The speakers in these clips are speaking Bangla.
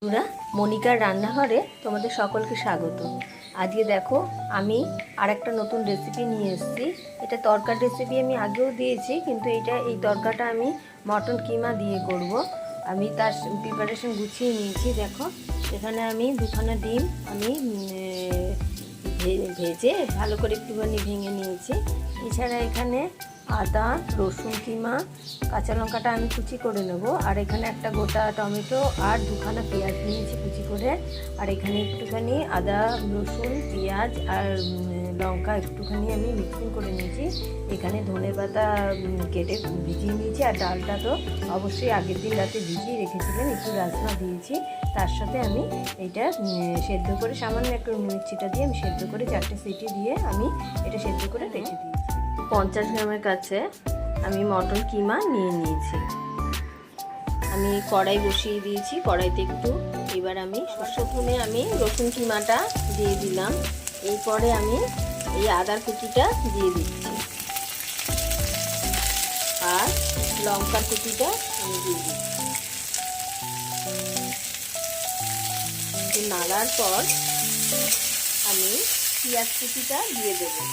বন্ধুরা, মনিকার রান্নাঘরে তোমাদের সকলকে স্বাগত। আজকে দেখো আমি আরেকটা নতুন রেসিপি নিয়ে এসেছি। এটা তরকার রেসিপি আমি আগেও দিয়েছি, কিন্তু এই তরকাটা আমি মটন কিমা দিয়ে করব। আমি তার প্রিপারেশন গুছিয়ে নিয়েছি। দেখো এখানে আমি দুখানা ডিম আমি ভেজে ভালো করে একটুখানি ভেঙে নিয়েছি। এছাড়া এখানে আদা, রসুন কিমা, কাঁচা লঙ্কাটা আমি কুচি করে নেব। আর এখানে একটা গোটা টমেটো আর দুখানা পেঁয়াজ নিয়েছি কুচি করে। আর এখানে একটুখানি আদা, রসুন, পেঁয়াজ আর লঙ্কা একটুখানি আমি মিক্সিং করে নিয়েছি। এখানে ধনেপাতা কেটে ভিজিয়ে নিয়েছি। আর ডালটা তো অবশ্যই আগের দিন রাতে ভিজিয়ে রেখেছিলেন, একটু রাজমা দিয়েছি। তার সাথে আমি এটা সেদ্ধ করে সামান্য একটু মির্চিটা দিয়ে আমি সেদ্ধ করে 4টে সিটি দিয়ে আমি এটা সেদ্ধ করে রেখে দিয়েছি। 50 গ্রামের কাছে আমি মটন কিমা নিয়ে নিয়েছি। আমি কড়াই বসিয়ে দিয়েছি, কড়াইতে একটু এবার আমি প্রথমে আমি রসুন কিমাটা দিয়ে দিলাম। এরপরে আমি এই আদার কুচিটা দিয়ে দিচ্ছি আর লঙ্কার কুচিটা আমি দিয়ে দিচ্ছি। নাড়ার পর আমি পেঁয়াজ কুচিটা দিয়ে দেবো।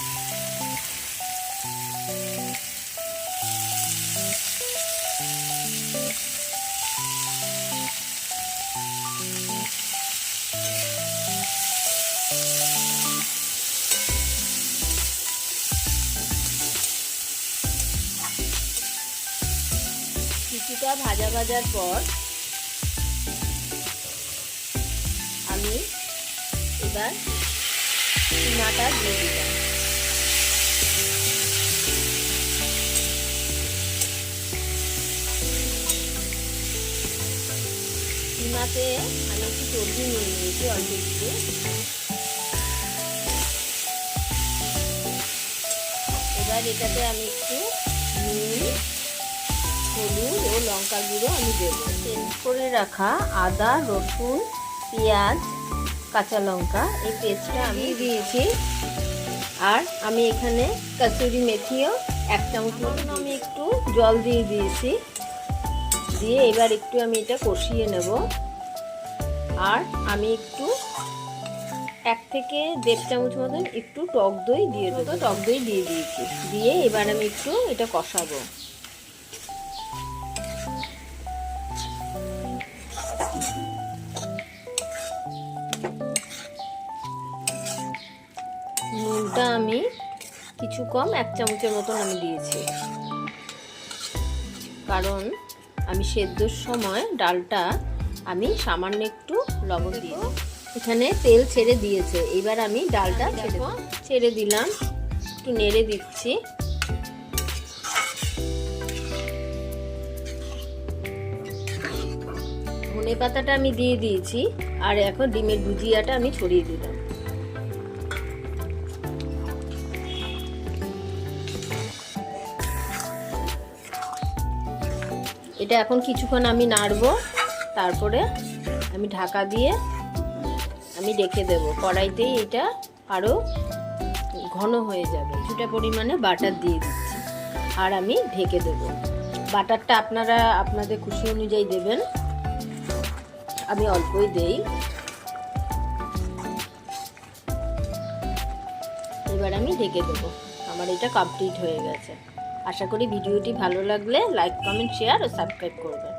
কিছুটা ভাজার পর আমি এবার কিমাটা দিয়ে দিলাম। কিমাতে আমি একটু চর্বি নিয়ে নিয়েছি, অল্প একটু। এবার এটাতে আমি একটু নুন, হলুদ ও লঙ্কার গুঁড়ো আমি দেবো। পেস্ট করে রাখা আদা, রসুন, পেঁয়াজ, কাঁচা লঙ্কা এই পেস্টটা আমি দিয়েছি। আর আমি এখানে কসুরি মেথিও 1 চামচ মতন আমি একটু জল দিয়ে দিয়েছি। দিয়ে এবার একটু আমি এটা কষিয়ে নেব। আর আমি একটু 1 থেকে 1.5 চামচ মতন একটু টক দই দিয়ে দেবো। টক দই দিয়ে দিয়েছি। দিয়ে এবার আমি একটু এটা কষাবো। নুনটা আমি কিছু কম 1 চামচের মতন আমি দিয়েছি, কারণ আমি সেদ্ধর সময় ডালটা আমি সামান্য একটু লবণ দিয়ে এখানে তেল ছেড়ে দিয়েছে। এবার আমি ডালটা ছেড়ে দিলাম, একটু নেড়ে দিচ্ছি। ধনে পাতাটা আমি দিয়ে দিয়েছি। আর এখন ডিমের ভুজিয়াটা আমি ছড়িয়ে দিলাম। এটা এখন কিছুক্ষণ আমি নাড়বো, তারপরে আমি ঢাকা দিয়ে আমি রেখে দেব। কড়াইতেই এটা আরও ঘন হয়ে যাবে। কিছুটা পরিমাণে বাটার দিয়ে দিচ্ছি আর আমি ঢেকে দেব। বাটারটা আপনারা আপনাদের খুশি অনুযায়ী দেবেন, আমি অল্পই দেই। এবার আমি ঢেকে দেব। আমার এটা কমপ্লিট হয়ে গেছে। আশা করি ভিডিওটি ভালো লাগলে লাইক, কমেন্ট, শেয়ার ও সাবস্ক্রাইব করবেন।